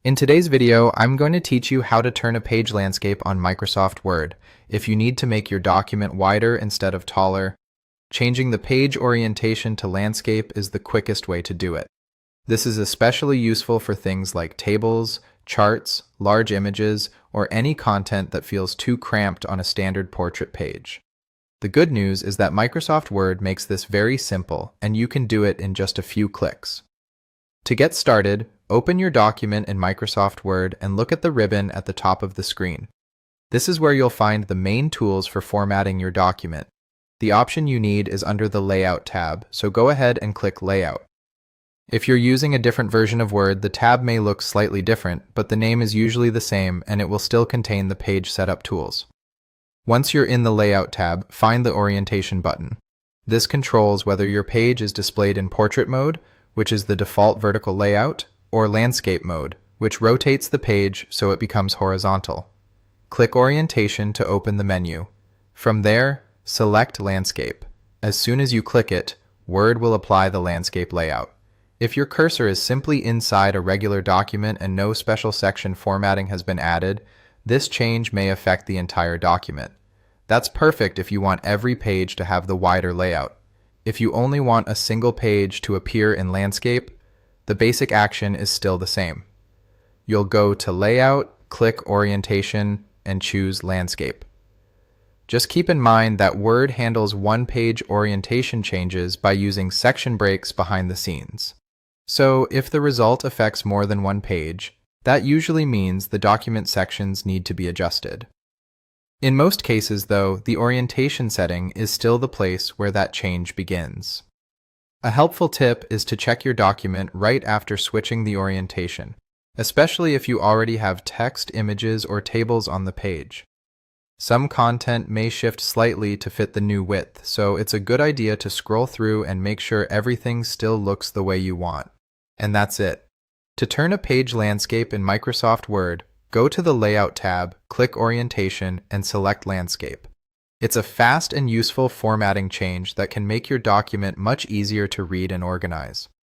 In today's video, I'm going to teach you how to turn a page landscape on Microsoft Word. If you need to make your document wider instead of taller, changing the page orientation to landscape is the quickest way to do it. This is especially useful for things like tables, charts, large images, or any content that feels too cramped on a standard portrait page. The good news is that Microsoft Word makes this very simple, and you can do it in just a few clicks. To get started, open your document in Microsoft Word and look at the ribbon at the top of the screen. This is where you'll find the main tools for formatting your document. The option you need is under the Layout tab, so go ahead and click Layout. If you're using a different version of Word, the tab may look slightly different, but the name is usually the same and it will still contain the page setup tools. Once you're in the Layout tab, find the Orientation button. This controls whether your page is displayed in Portrait mode, which is the default vertical layout, or Landscape mode, which rotates the page so it becomes horizontal. Click Orientation to open the menu. From there, select Landscape. As soon as you click it, Word will apply the landscape layout. If your cursor is simply inside a regular document and no special section formatting has been added, this change may affect the entire document. That's perfect if you want every page to have the wider layout. If you only want a single page to appear in landscape, the basic action is still the same. You'll go to Layout, click Orientation, and choose Landscape. Just keep in mind that Word handles one-page orientation changes by using section breaks behind the scenes. So if the result affects more than one page, that usually means the document sections need to be adjusted. In most cases, though, the orientation setting is still the place where that change begins. A helpful tip is to check your document right after switching the orientation, especially if you already have text, images, or tables on the page. Some content may shift slightly to fit the new width, so it's a good idea to scroll through and make sure everything still looks the way you want. And that's it. To turn a page landscape in Microsoft Word, go to the Layout tab, click Orientation, and select Landscape. It's a fast and useful formatting change that can make your document much easier to read and organize.